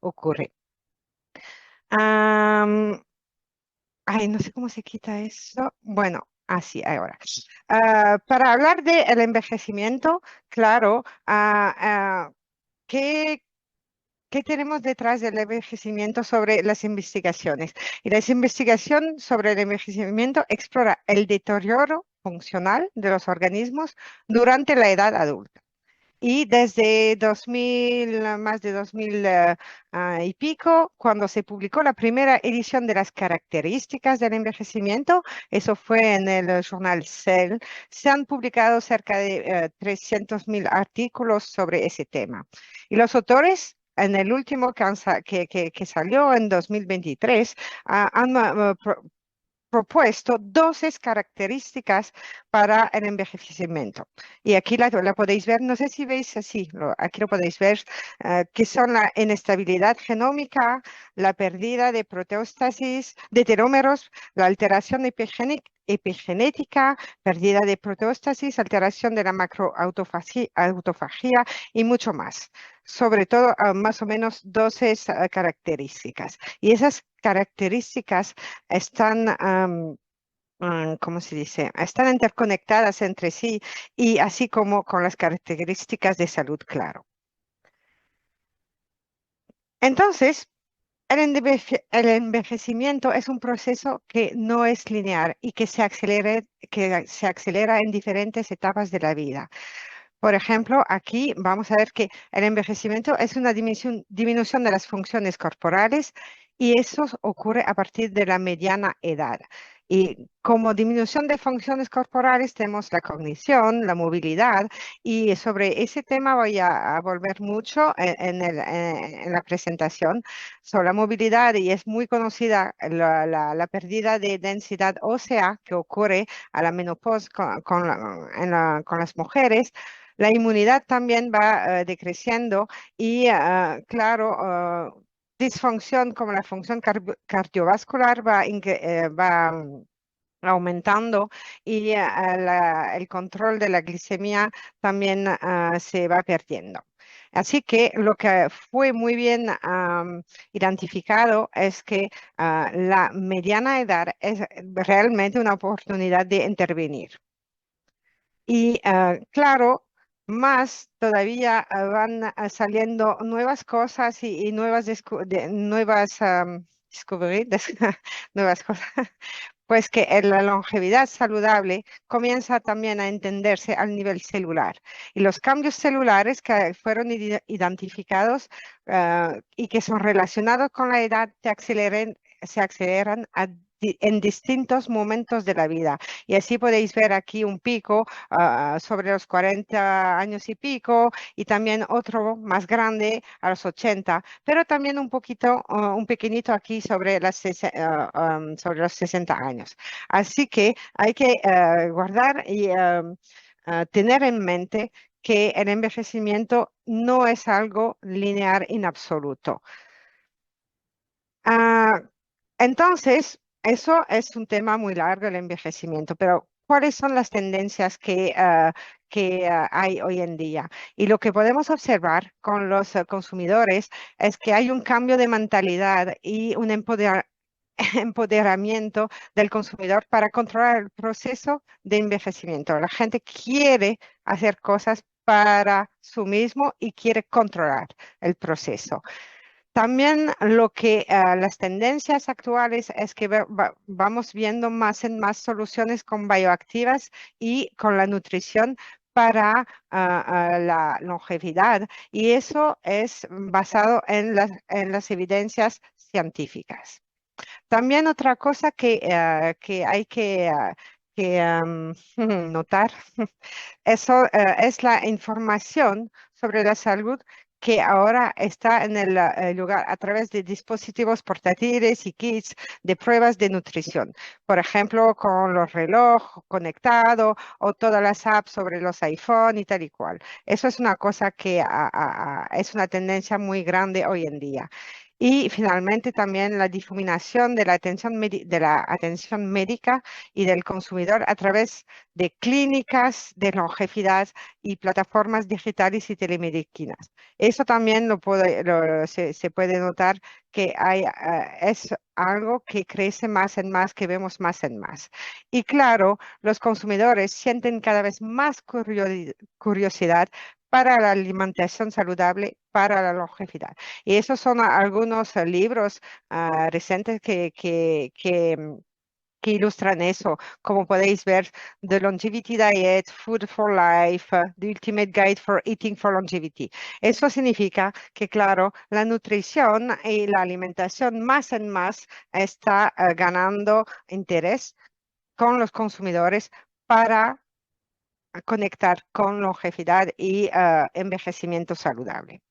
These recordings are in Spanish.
ocurre. Am, Ay, no sé cómo se quita eso. Bueno, así, ahora. Para hablar del envejecimiento, claro, ¿qué, qué tenemos detrás del envejecimiento sobre las investigaciones? Y la investigación sobre el envejecimiento explora el deterioro funcional de los organismos durante la edad adulta. Y desde 2000, más de 2000 y pico, cuando se publicó la primera edición de las características del envejecimiento, eso fue en el journal Cell, se han publicado cerca de 300.000 artículos sobre ese tema. Y los autores, en el último que salió en 2023, han propuesto 12 características para el envejecimiento. Y aquí la podéis ver, no sé si veis así, aquí lo podéis ver, que son la inestabilidad genómica, la pérdida de proteóstasis, de telómeros, la alteración epigenética, pérdida de proteóstasis, alteración de la autofagia y mucho más. Sobre todo, más o menos 12 características. Y esas características están, ¿cómo se dice? Están interconectadas entre sí y así como con las características de salud, claro. Entonces, el envejecimiento es un proceso que no es lineal y que se acelera en diferentes etapas de la vida. Por ejemplo, aquí vamos a ver que el envejecimiento es una disminución de las funciones corporales y eso ocurre a partir de la mediana edad. Y como disminución de funciones corporales tenemos la cognición, la movilidad y sobre ese tema voy a volver mucho en la presentación sobre la movilidad y es muy conocida la pérdida de densidad ósea que ocurre a la menopausia con las mujeres. La inmunidad también va decreciendo y, claro, disfunción como la función cardiovascular va aumentando y el control de la glicemia también se va perdiendo. Así que lo que fue muy bien identificado es que la mediana edad es realmente una oportunidad de intervenir. Y claro, más todavía van saliendo nuevas cosas y nuevas nuevas cosas, pues que la longevidad saludable comienza también a entenderse al nivel celular. Y los cambios celulares que fueron identificados y que son relacionados con la edad se aceleran en distintos momentos de la vida. Y así podéis ver aquí un pico sobre los 40 años y pico y también otro más grande a los 80, pero también un poquito, un pequeñito aquí sobre sobre los 60 años. Así que hay que guardar y tener en mente que el envejecimiento no es algo lineal en absoluto. Ah, entonces, eso es un tema muy largo, el envejecimiento, pero ¿cuáles son las tendencias que hay hoy en día? Y lo que podemos observar con los consumidores es que hay un cambio de mentalidad y un empoderamiento del consumidor para controlar el proceso de envejecimiento. La gente quiere hacer cosas para sí mismo y quiere controlar el proceso. También las tendencias actuales es que vamos viendo más en más soluciones con bioactivas y con la nutrición para la longevidad y eso es basado en las evidencias científicas. También otra cosa que hay que notar, eso es la información sobre la salud que ahora está en el lugar a través de dispositivos portátiles y kits de pruebas de nutrición. Por ejemplo, con los relojes conectados o todas las apps sobre los iPhone y tal y cual. Eso es una cosa que es una tendencia muy grande hoy en día. Y finalmente también la difuminación de la de la atención médica y del consumidor a través de clínicas de longevidad y plataformas digitales y telemedicinas. Eso también se puede notar que es algo que crece más en más, que vemos más en más. Y claro, los consumidores sienten cada vez más curiosidad para la alimentación saludable, para la longevidad. Y esos son algunos libros recientes que ilustran eso. Como podéis ver, The Longevity Diet, Food for Life, The Ultimate Guide for Eating for Longevity. Eso significa que, claro, la nutrición y la alimentación más en más está ganando interés con los consumidores para conectar con longevidad y envejecimiento saludable.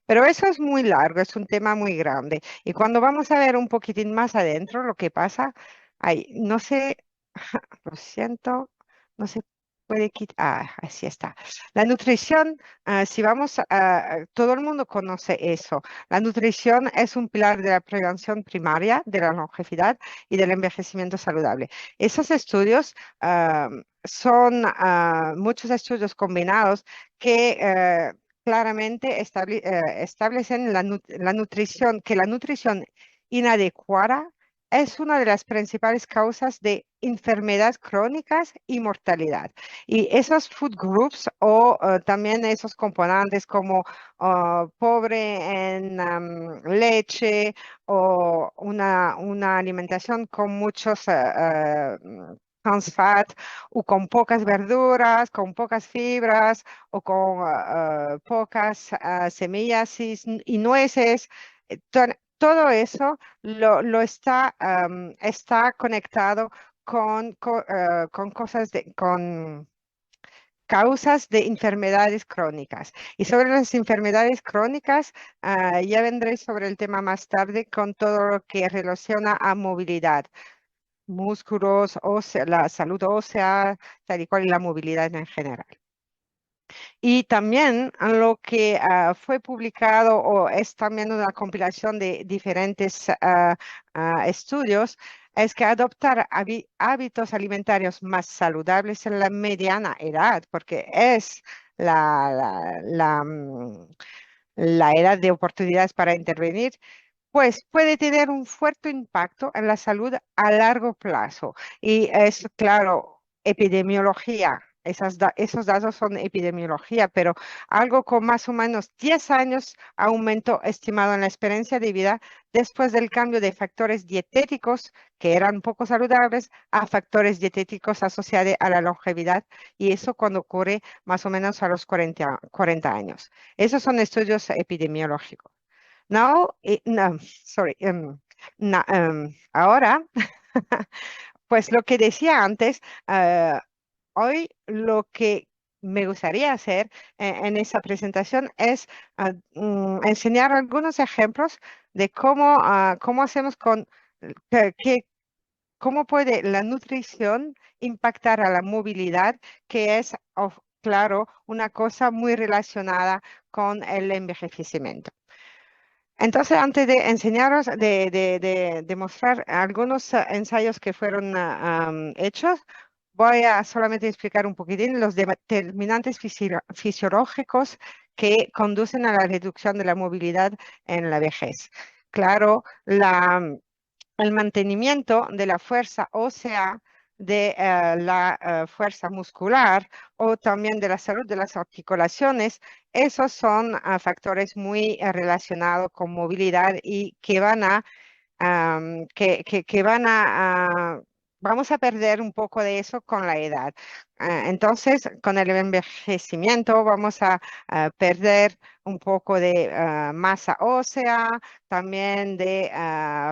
Pero eso es muy largo, es un tema muy grande. Y cuando vamos a ver un poquitín más adentro lo que pasa, ay, no sé, lo siento, no se puede quitar. Ah, así está. La nutrición, si vamos todo el mundo conoce eso. La nutrición es un pilar de la prevención primaria de la longevidad y del envejecimiento saludable. Esos estudios son muchos estudios combinados que claramente establecen la nutrición, que la nutrición inadecuada es una de las principales causas de enfermedades crónicas y mortalidad. Y esos food groups o también esos componentes como pobre en leche o una alimentación con muchos trans fat o con pocas verduras, con pocas fibras o con pocas semillas y nueces. Todo eso está conectado con cosas con causas de enfermedades crónicas. Y sobre las enfermedades crónicas, ya vendré sobre el tema más tarde con todo lo que relaciona a movilidad, músculos, la salud ósea, tal y cual y la movilidad en general. Y también lo que fue publicado o es también una compilación de diferentes estudios es que adoptar hábitos alimentarios más saludables en la mediana edad, porque es la edad de oportunidades para intervenir, pues puede tener un fuerte impacto en la salud a largo plazo. Y es, claro, epidemiología. Esos datos son epidemiología, pero algo con más o menos 10 años aumento estimado en la experiencia de vida después del cambio de factores dietéticos que eran poco saludables a factores dietéticos asociados a la longevidad. Y eso cuando ocurre más o menos a los 40 años. Esos son estudios epidemiológicos. Now, no, sorry. Ahora, pues lo que decía antes, hoy lo que me gustaría hacer en esa presentación es enseñar algunos ejemplos de cómo hacemos que- que- cómo puede la nutrición impactar a la movilidad, que es, claro, una cosa muy relacionada con el envejecimiento. Entonces, antes de enseñaros, de mostrar algunos ensayos que fueron hechos, voy a solamente explicar un poquitín los determinantes fisiológicos que conducen a la reducción de la movilidad en la vejez. Claro, el mantenimiento de la fuerza ósea, de la fuerza muscular o también de la salud de las articulaciones, esos son factores muy relacionados con movilidad y que van a que vamos a perder un poco de eso con la edad. Entonces, con el envejecimiento vamos a perder un poco de masa ósea, también de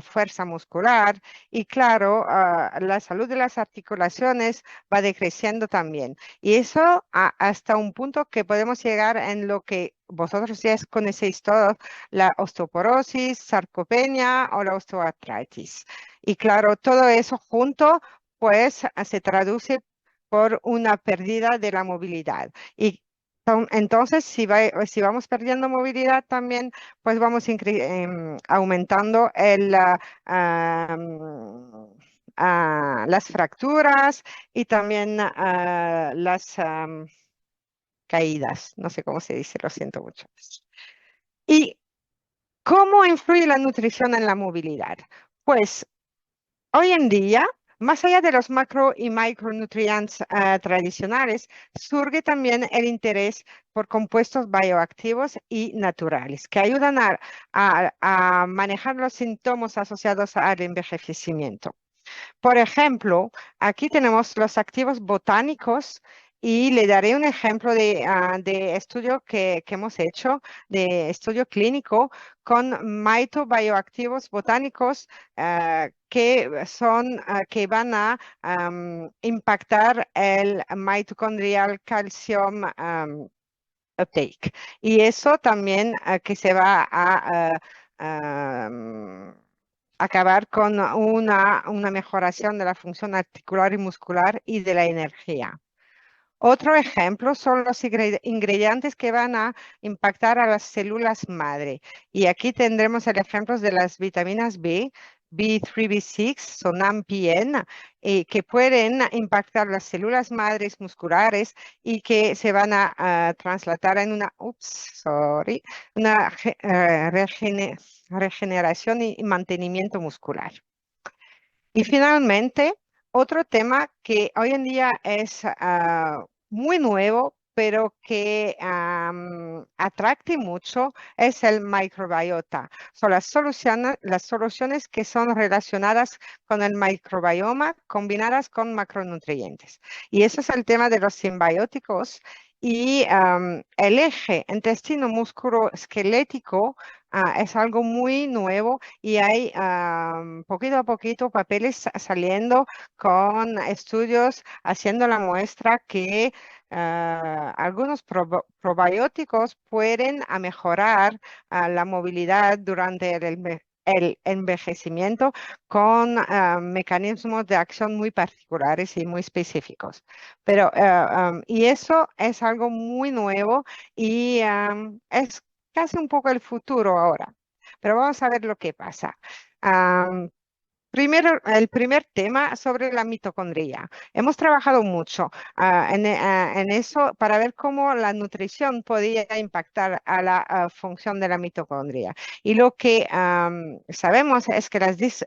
fuerza muscular y claro, la salud de las articulaciones va decreciendo también. Y eso hasta un punto que podemos llegar en lo que vosotros ya conocéis todos, la osteoporosis, sarcopenia o la osteoartritis. Y claro, todo eso junto, pues se traduce por una pérdida de la movilidad. Y Entonces, si vamos perdiendo movilidad también, pues vamos aumentando las fracturas y también las caídas. No sé cómo se dice, lo siento mucho. ¿Y cómo influye la nutrición en la movilidad? Pues hoy en día, más allá de los macro y micronutrientes tradicionales, surge también el interés por compuestos bioactivos y naturales que ayudan a manejar los síntomas asociados al envejecimiento. Por ejemplo, aquí tenemos los activos botánicos y le daré un ejemplo de estudio que hemos hecho, de estudio clínico con bioactivos botánicos que van a impactar el mitochondrial calcium uptake. Y eso también que se va acabar con una mejoración de la función articular y muscular y de la energía. Otro ejemplo son los ingredientes que van a impactar a las células madre. Y aquí tendremos el ejemplo de las vitaminas B, B3, B6, SONAM, PN, que pueden impactar las células madres musculares y que se van a traslatar en una regeneración y mantenimiento muscular. Y finalmente, otro tema que hoy en día es muy nuevo, pero que atracte mucho, es el microbiota. Son las soluciones que son relacionadas con el microbioma combinadas con macronutrientes. Y eso es el tema de los simbióticos. Y el eje intestino-músculo esquelético es algo muy nuevo y hay poquito a poquito papeles saliendo con estudios haciendo la muestra que algunos probióticos pueden mejorar la movilidad durante el envejecimiento con mecanismos de acción muy particulares y muy específicos. Y eso es algo muy nuevo y es casi un poco el futuro ahora. Pero vamos a ver lo que pasa. Am, Primero, el primer tema sobre la mitocondria. Hemos trabajado mucho en eso para ver cómo la nutrición podía impactar a la función de la mitocondria. Y lo que sabemos es que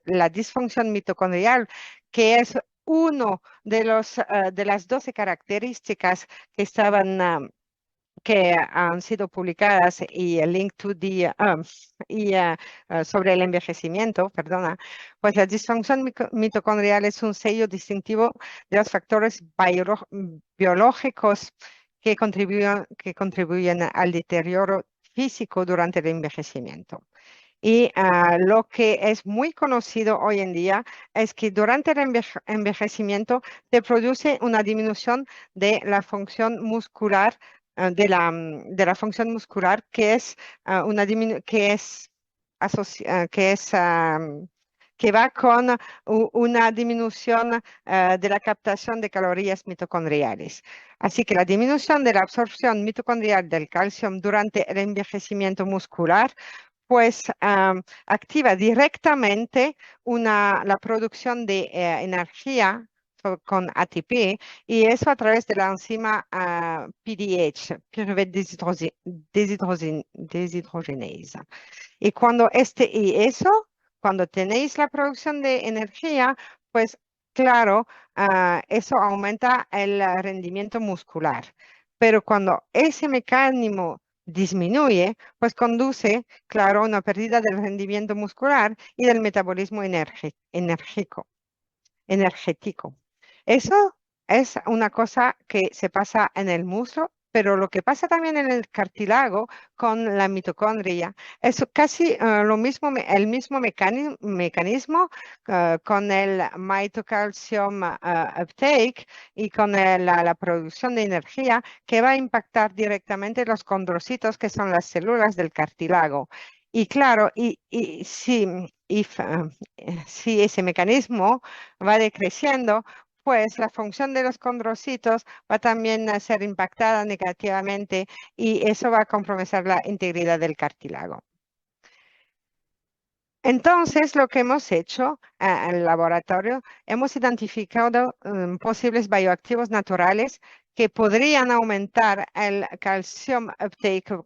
la disfunción mitocondrial, que es uno de las 12 características que que han sido publicadas y el link to sobre el envejecimiento, perdona, pues la disfunción mitocondrial es un sello distintivo de los factores biológicos que contribuyen al deterioro físico durante el envejecimiento. Y lo que es muy conocido hoy en día es que durante el envejecimiento se produce una disminución de la función muscular, de la función muscular que es que va con una disminución de la captación de calorías mitocondriales. Así que la disminución de la absorción mitocondrial del calcio durante el envejecimiento muscular pues activa directamente la producción de energía con ATP y eso a través de la enzima PDH, pyruvate deshidrogenasa. Cuando tenéis la producción de energía, pues claro, eso aumenta el rendimiento muscular. Pero cuando ese mecanismo disminuye, pues conduce, claro, a una pérdida del rendimiento muscular y del metabolismo energético. Eso es una cosa que se pasa en el muslo, pero lo que pasa también en el cartílago con la mitocondria es casi lo mismo, el mismo mecanismo con el mitocalcium uptake y con la producción de energía que va a impactar directamente los condrocitos, que son las células del cartílago. Y claro, si ese mecanismo va decreciendo, pues la función de los condrocitos va también a ser impactada negativamente y eso va a comprometer la integridad del cartílago. Entonces, lo que hemos hecho en el laboratorio, hemos identificado posibles bioactivos naturales que podrían aumentar el calcium uptake,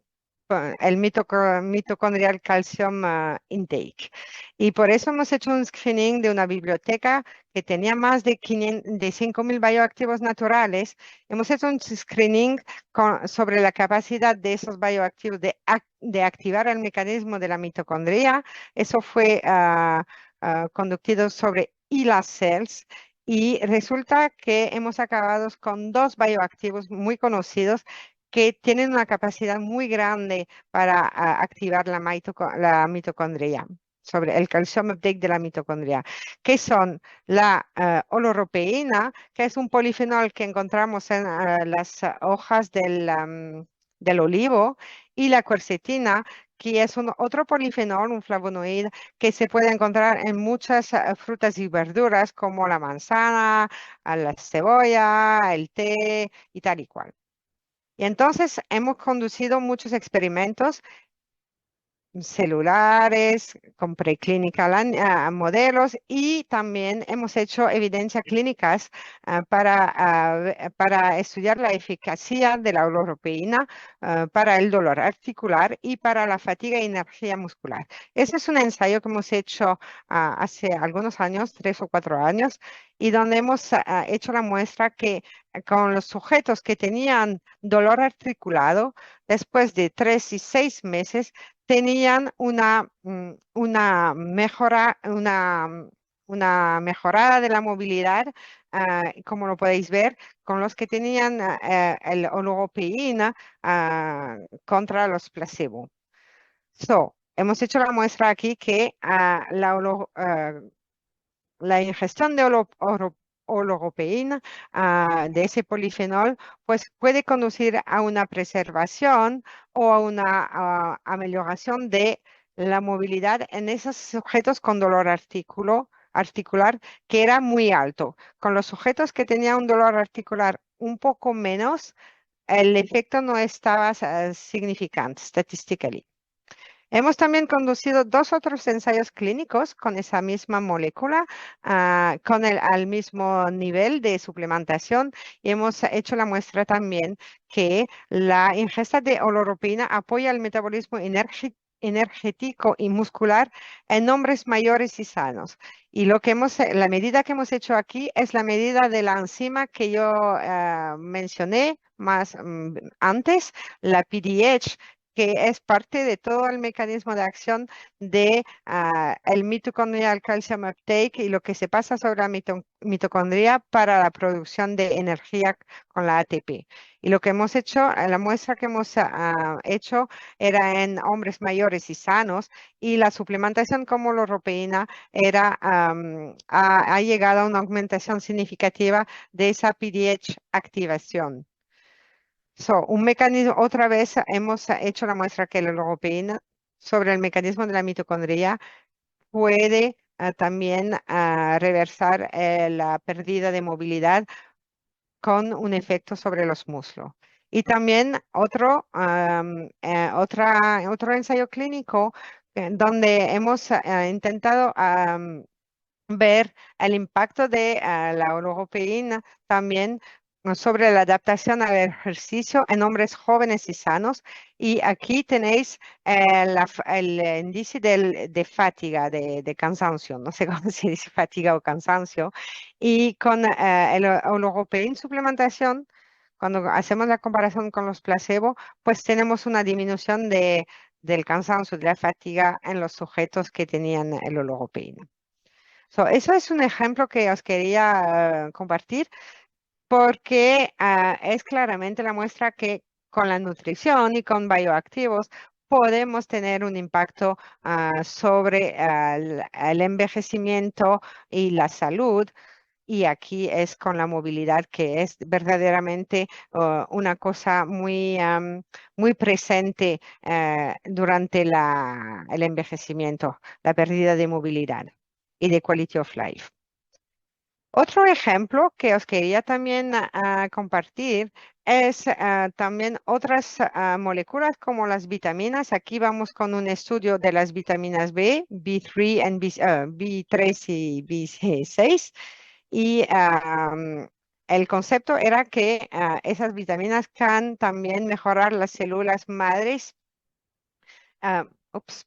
el mitocondrial calcium intake. Y por eso hemos hecho un screening de una biblioteca que tenía más de 5.000 bioactivos naturales. Hemos hecho un screening sobre la capacidad de esos bioactivos de activar el mecanismo de la mitocondria. Eso fue conducido sobre ELA cells y resulta que hemos acabado con dos bioactivos muy conocidos que tienen una capacidad muy grande para activar la mitocondria, sobre el calcium uptake de la mitocondria, que son la oloropeína, que es un polifenol que encontramos en las hojas del olivo, y la quercetina, que es otro polifenol, un flavonoide, que se puede encontrar en muchas frutas y verduras como la manzana, la cebolla, el té y tal y cual. Y entonces hemos conducido muchos experimentos celulares, con preclínica modelos y también hemos hecho evidencias clínicas para estudiar la eficacia de la oloropeína para el dolor articular y para la fatiga y energía muscular. Ese es un ensayo que hemos hecho hace algunos años, 3 o 4 años, y donde hemos hecho la muestra que con los sujetos que tenían dolor articulado, después de 3 y 6 meses, tenían una mejorada de la movilidad, como lo podéis ver, con los que tenían el ologopeína contra los placebo. Hemos hecho la muestra aquí que la ingestión de oligopeína, de ese polifenol, pues puede conducir a una preservación o a una amelioración de la movilidad en esos sujetos con dolor articular que era muy alto. Con los sujetos que tenían un dolor articular un poco menos, el efecto no estaba significante, statistically. Hemos también conducido dos otros ensayos clínicos con esa misma molécula, al mismo nivel de suplementación, y hemos hecho la muestra también que la ingesta de oloropeína apoya el metabolismo energético y muscular en hombres mayores y sanos. Y la medida que hemos hecho aquí es la medida de la enzima que yo mencioné más antes, la PDH, que es parte de todo el mecanismo de acción de el mitocondrial calcium uptake y lo que se pasa sobre la mitocondria para la producción de energía con la ATP. Y lo que hemos hecho, la muestra que hemos hecho era en hombres mayores y sanos, y la suplementación como la ropeína ha llegado a una aumentación significativa de esa PDH activación. Un mecanismo, otra vez hemos hecho la muestra que la logopeína sobre el mecanismo de la mitocondria puede también reversar la pérdida de movilidad con un efecto sobre los muslos. Y también otro ensayo clínico donde hemos intentado ver el impacto de la logopeína también sobre la adaptación al ejercicio en hombres jóvenes y sanos. Y aquí tenéis el índice de fatiga, de cansancio, no sé cómo se dice fatiga o cansancio. Y con el ologopeína suplementación, cuando hacemos la comparación con los placebo, pues tenemos una disminución del cansancio, de la fatiga en los sujetos que tenían el ologopeína. Eso es un ejemplo que os quería compartir porque es claramente la muestra que con la nutrición y con bioactivos podemos tener un impacto sobre el envejecimiento y la salud. Y aquí es con la movilidad, que es verdaderamente una cosa muy presente durante el envejecimiento, la pérdida de movilidad y de quality of life. Otro ejemplo que os quería también compartir es también otras moléculas como las vitaminas. Aquí vamos con un estudio de las vitaminas B, B3, B3 y B6. Y el concepto era que esas vitaminas can también mejorar las células madres,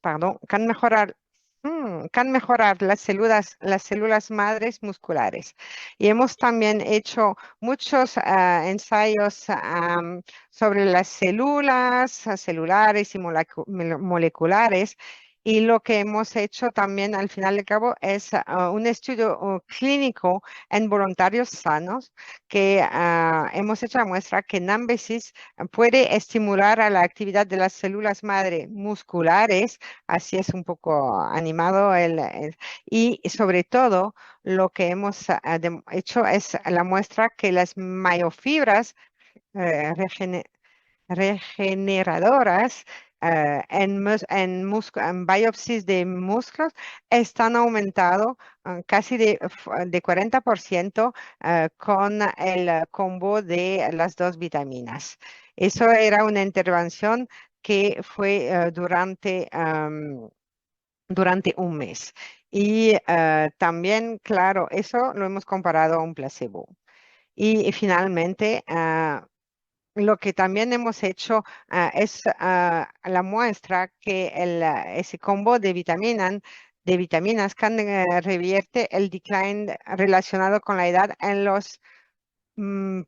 perdón, can mejorar las células madres musculares. Y hemos también hecho muchos ensayos sobre las células celulares y moleculares. Y lo que hemos hecho también al final de cabo es un estudio clínico en voluntarios sanos que hemos hecho la muestra que Nambesis puede estimular a la actividad de las células madre musculares, así es un poco animado y sobre todo lo que hemos hecho es la muestra que las myofibras eh, regene- regeneradoras en biopsias de músculos están aumentado casi de 40% con el combo de las dos vitaminas. Eso era una intervención que fue durante un mes. Y también, claro, eso lo hemos comparado a un placebo. Y finalmente, lo que también hemos hecho es la muestra que ese combo de vitaminas can, revierte el decline relacionado con la edad en los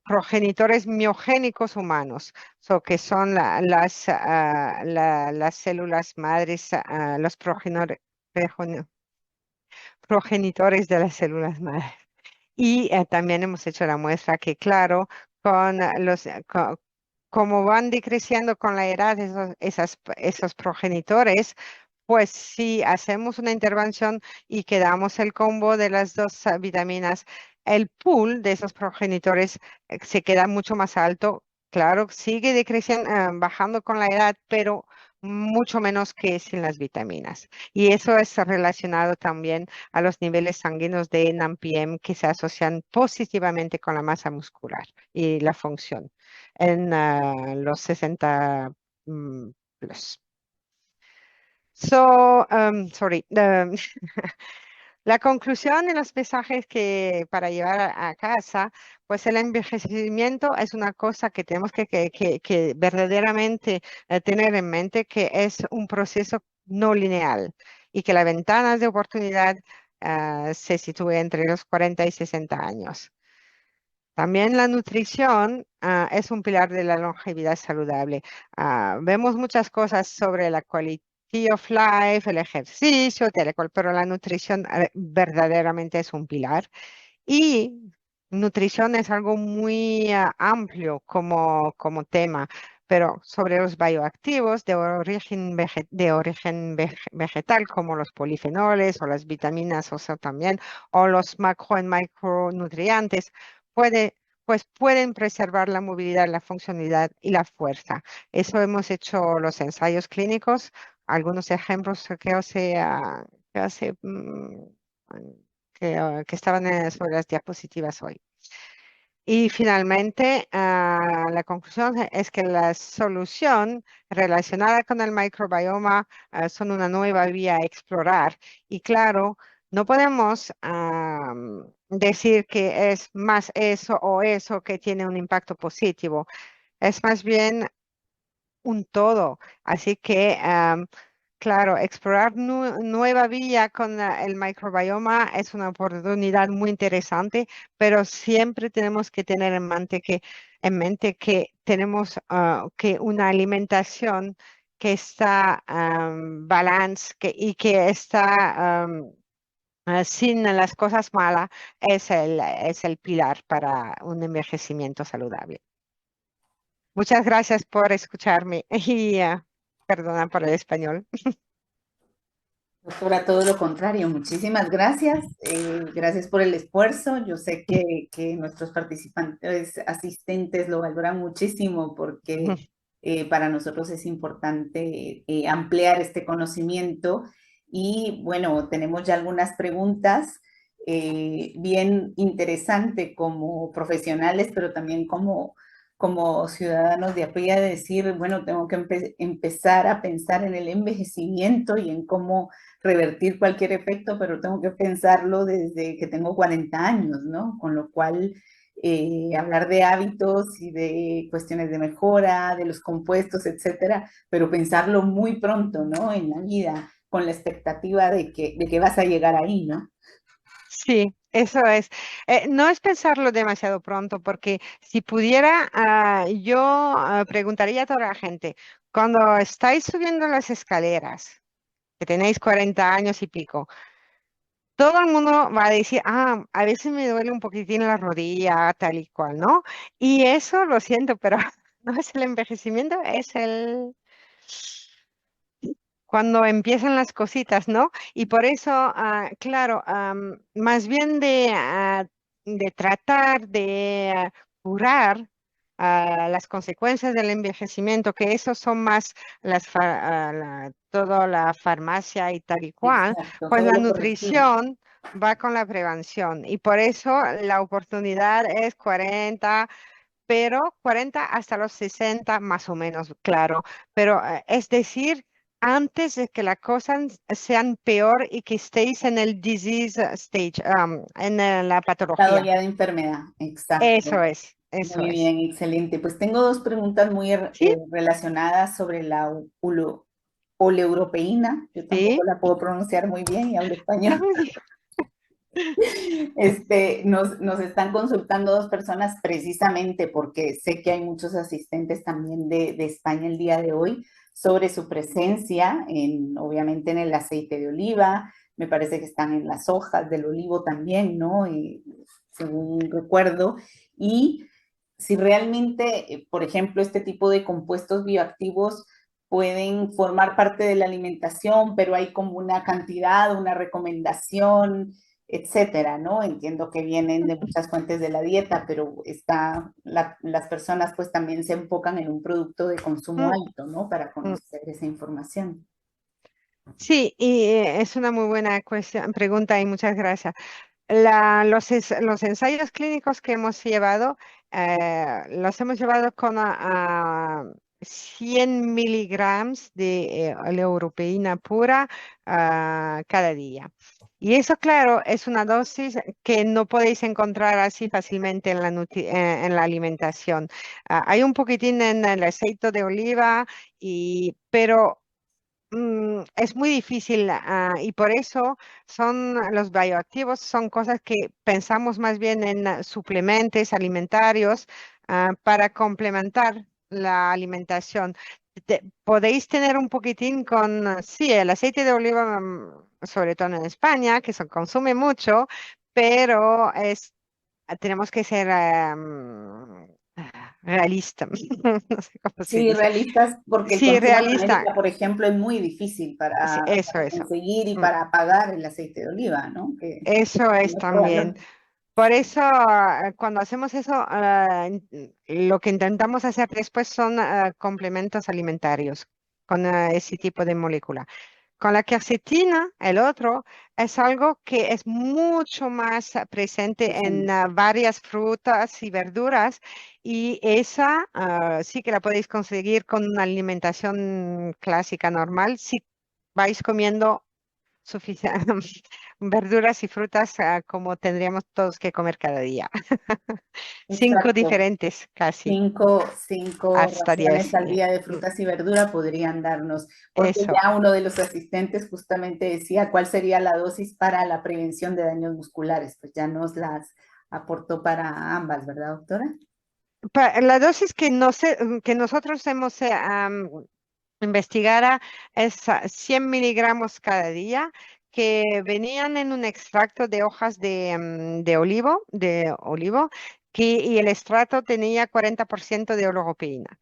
progenitores miogénicos humanos, que son las células madres, los progenitores de las células madres. Y también hemos hecho la muestra que, claro, con como van decreciendo con la edad esos progenitores, pues si hacemos una intervención y quedamos el combo de las dos vitaminas, el pool de esos progenitores se queda mucho más alto. Claro, sigue decreciendo, bajando con la edad, pero mucho menos que sin las vitaminas. Y eso es relacionado también a los niveles sanguíneos de NAMPM que se asocian positivamente con la masa muscular y la función en los 60 plus. Sorry. La conclusión en los mensajes que para llevar a casa, pues el envejecimiento es una cosa que tenemos que verdaderamente tener en mente, que es un proceso no lineal y que la ventana de oportunidad se sitúa entre los 40 y 60 años. También la nutrición es un pilar de la longevidad saludable. Vemos muchas cosas sobre la quality of life, el ejercicio, tal y cual, pero la nutrición verdaderamente es un pilar. Y nutrición es algo muy amplio como tema, pero sobre los bioactivos de origen vegetal, como los polifenoles o las vitaminas, o sea, también, o los macro y micronutrientes, puede, pues pueden preservar la movilidad, la funcionalidad y la fuerza. Eso hemos hecho los ensayos clínicos, algunos ejemplos que estaban sobre las diapositivas hoy. Y finalmente, la conclusión es que la solución relacionada con el microbioma son una nueva vía a explorar. Y claro, no podemos decir que es más eso o eso que tiene un impacto positivo. Es más bien un todo. Así que, claro, explorar nueva vía con el microbioma es una oportunidad muy interesante, pero siempre tenemos que tener en mente que tenemos que una alimentación que está balance y que está sin las cosas malas es el pilar para un envejecimiento saludable. Muchas gracias por escucharme y perdona por el español. Doctora, todo lo contrario, muchísimas gracias. Gracias por el esfuerzo. Yo sé que nuestros participantes asistentes lo valoran muchísimo porque para nosotros es importante ampliar este conocimiento. Y bueno, tenemos ya algunas preguntas. bien interesante como profesionales, pero también como ciudadanos de a pie, de decir, bueno, tengo que empezar a pensar en el envejecimiento y en cómo revertir cualquier efecto, pero tengo que pensarlo desde que tengo 40 años, ¿no? Con lo cual, hablar de hábitos y de cuestiones de mejora, de los compuestos, etcétera, pero pensarlo muy pronto, ¿no? En la vida, con la expectativa de que vas a llegar ahí, ¿no? Sí, eso es. No es pensarlo demasiado pronto, porque si pudiera, yo preguntaría a toda la gente, cuando estáis subiendo las escaleras, que tenéis 40 años y pico, todo el mundo va a decir, a veces me duele un poquitín la rodilla, tal y cual, ¿no? Y eso lo siento, pero no es el envejecimiento, es el cuando empiezan las cositas, ¿no? Y por eso, claro, más bien de tratar de curar las consecuencias del envejecimiento, que eso son más toda la farmacia y tal y cual, Exacto, pues todo la lo correctivo. nutrición va con la prevención. Y por eso la oportunidad es 40, pero 40 hasta los 60 más o menos, claro. Pero es decir, antes de que las cosas sean peor y que estéis en el disease stage, en la Estado patología. ya de enfermedad, exacto. Eso es, eso Muy es. bien, excelente. Pues tengo dos preguntas muy ¿Sí? relacionadas sobre la oleuropeína. Yo tampoco Sí. la puedo pronunciar muy bien y hablo Es español. muy difícil. Nos están consultando dos personas precisamente porque sé que hay muchos asistentes también de España el día de hoy sobre su presencia obviamente en el aceite de oliva, me parece que están en las hojas del olivo también, ¿no? Según recuerdo, y si realmente, por ejemplo, este tipo de compuestos bioactivos pueden formar parte de la alimentación, pero hay como una cantidad, una recomendación, etcétera, ¿no? Entiendo que vienen de muchas fuentes de la dieta, pero las personas pues también se enfocan en un producto de consumo Mm, alto, ¿no? Para mm. conocer esa información. Sí, y es una muy buena pregunta y muchas gracias. Los ensayos clínicos que hemos llevado, los hemos llevado con 100 miligramos de oleuropeína pura cada día. Y eso, claro, es una dosis que no podéis encontrar así fácilmente en en la alimentación. Hay un poquitín en el aceite de oliva, pero es muy difícil, y por eso son los bioactivos, son cosas que pensamos más bien en suplementos alimentarios para complementar la alimentación. Podéis tener un poquitín con, sí, el aceite de oliva, sobre todo en España, que se consume mucho, pero tenemos que ser realistas. No sé cómo se Sí, dice. realistas, porque el Sí, consumo en realista. América, por ejemplo, es muy difícil Sí, eso, para eso. conseguir y Mm, para pagar el aceite de oliva, ¿no? Que Eso es tiene otro también. valor. Por eso, cuando hacemos eso, lo que intentamos hacer después son complementos alimentarios con ese tipo de molécula. Con la quercetina, el otro, es algo que es mucho más presente en varias frutas y verduras, y esa sí que la podéis conseguir con una alimentación clásica normal si vais comiendo verduras y frutas como tendríamos todos que comer cada día. Cinco Exacto. diferentes casi, Cinco hasta raciones 10. al día de frutas y verdura podrían darnos, porque Eso. ya uno de los asistentes justamente decía cuál sería la dosis para la prevención de daños musculares, pues ya nos las aportó para ambas, ¿verdad, doctora? La dosis que, que nosotros hemos investigado es 100 miligramos cada día, que venían en un extracto de hojas de olivo, y el extracto tenía 40% de oligopeína.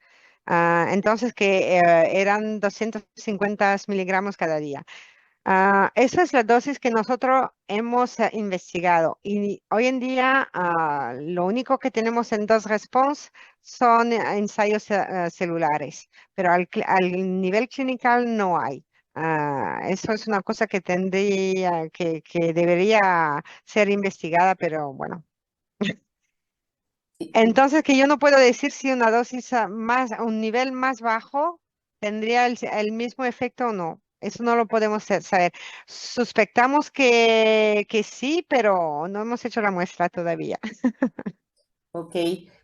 Entonces, que eran 250 miligramos cada día. Esa es la dosis que nosotros hemos investigado, y hoy en día lo único que tenemos en dos response son ensayos celulares, pero al nivel clinical no hay. Eso es una cosa que tendría, que debería ser investigada, pero bueno. Sí, Entonces, que yo no puedo decir si una dosis más, a un nivel más bajo tendría el mismo efecto o no. Eso no lo podemos saber. Suspectamos que sí, pero no hemos hecho la muestra todavía. ok.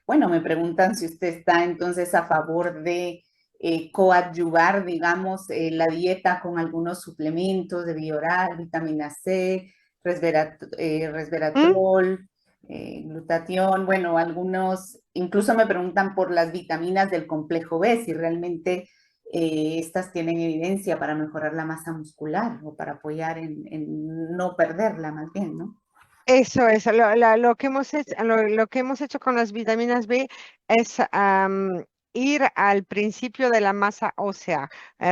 Bueno, me preguntan si usted está entonces a favor de coadyuvar, digamos, la dieta con algunos suplementos de vía oral, vitamina C, ¿Mm? resveratrol, glutatión. Bueno, algunos incluso me preguntan por las vitaminas del complejo B, si realmente estas tienen evidencia para mejorar la masa muscular o para apoyar en no perderla, más bien, ¿no? Eso es, lo que hemos hecho, lo que hemos hecho con las vitaminas B es ir al principio de la masa ósea,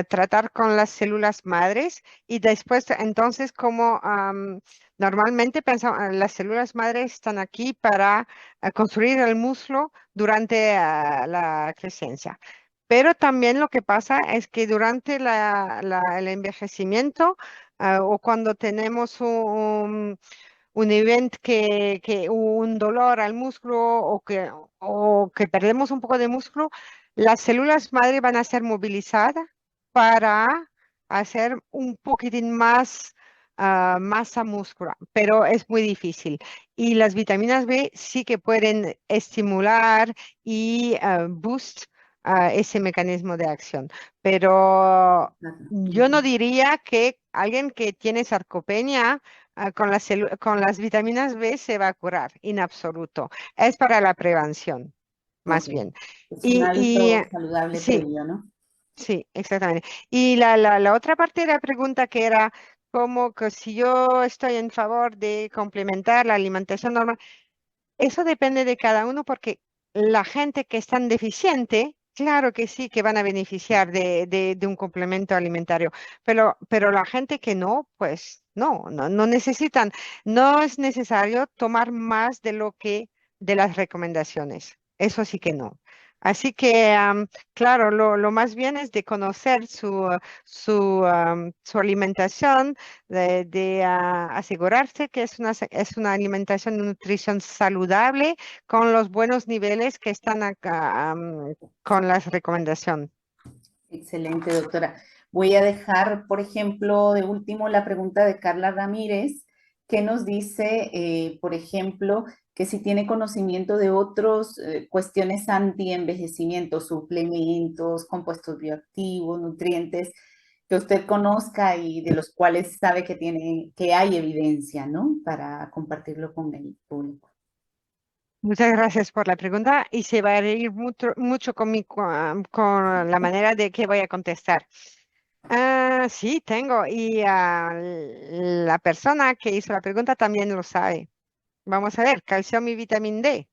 tratar con las células madres y después, entonces, como normalmente pensamos, las células madres están aquí para construir el músculo durante la crecencia. Pero también lo que pasa es que durante el envejecimiento o cuando tenemos un evento que un dolor al músculo o que perdemos un poco de músculo, las células madre van a ser movilizadas para hacer un poquitín más masa muscular, pero es muy difícil. Y las vitaminas B sí que pueden estimular y boost ese mecanismo de acción. Pero yo no diría que alguien que tiene sarcopenia con las vitaminas B se va a curar, en absoluto. Es para la prevención, Ok. más bien. Es un Y hábito saludable sí, previo, ¿no? sí, exactamente. Y la otra parte de la pregunta que era como que si yo estoy en favor de complementar la alimentación normal, eso depende de cada uno porque la gente que es tan deficiente, claro que sí que van a beneficiar de un complemento alimentario, pero la gente que no, pues no necesitan, no es necesario tomar más de lo que de las recomendaciones. Eso sí que no. Así que, claro, lo más bien es de conocer su alimentación asegurarse que es una alimentación y nutrición saludable con los buenos niveles que están acá, con las recomendaciones. Excelente, doctora. Voy a dejar, por ejemplo, de último la pregunta de Carla Ramírez, que nos dice, por ejemplo, que si tiene conocimiento de otras cuestiones anti-envejecimiento, suplementos, compuestos bioactivos, nutrientes, que usted conozca y de los cuales sabe que que hay evidencia, ¿no? Para compartirlo con el público. Muchas gracias por la pregunta y se va a reír mucho con con la manera de que voy a contestar. Sí, tengo y la persona que hizo la pregunta también lo sabe. Vamos a ver, calcio y vitamina D.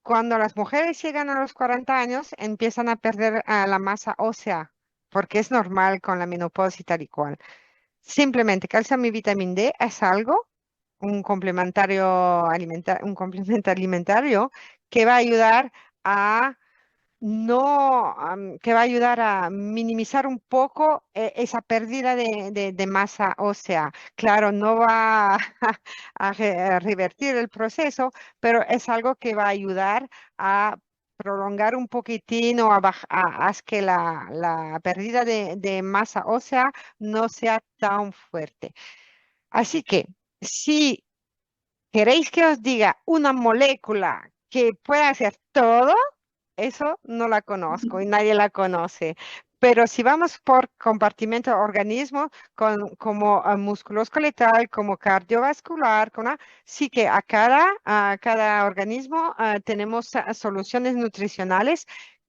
Cuando las mujeres llegan a los 40 años, empiezan a perder la masa ósea, porque es normal con la menopausia y tal y cual. Simplemente calcio y vitamina D es algo, un complemento alimentario que va a ayudar a no, que va a ayudar a minimizar un poco esa pérdida de masa ósea. Claro, no va a revertir el proceso, pero es algo que va a ayudar a prolongar un poquitín o haz que la pérdida de masa ósea no sea tan fuerte. Así que si queréis que os diga una molécula que pueda hacer todo, eso no la conozco y nadie la conoce. Pero si vamos por compartimento organismo, como músculo esqueletal, como cardiovascular, sí que a cada organismo tenemos soluciones nutricionales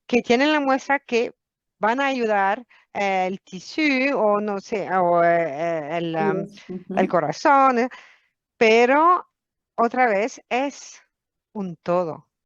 que tienen la muestra que van a ayudar el tisú o no sé, o Sí, es. el Ujú. corazón, pero otra vez es un todo.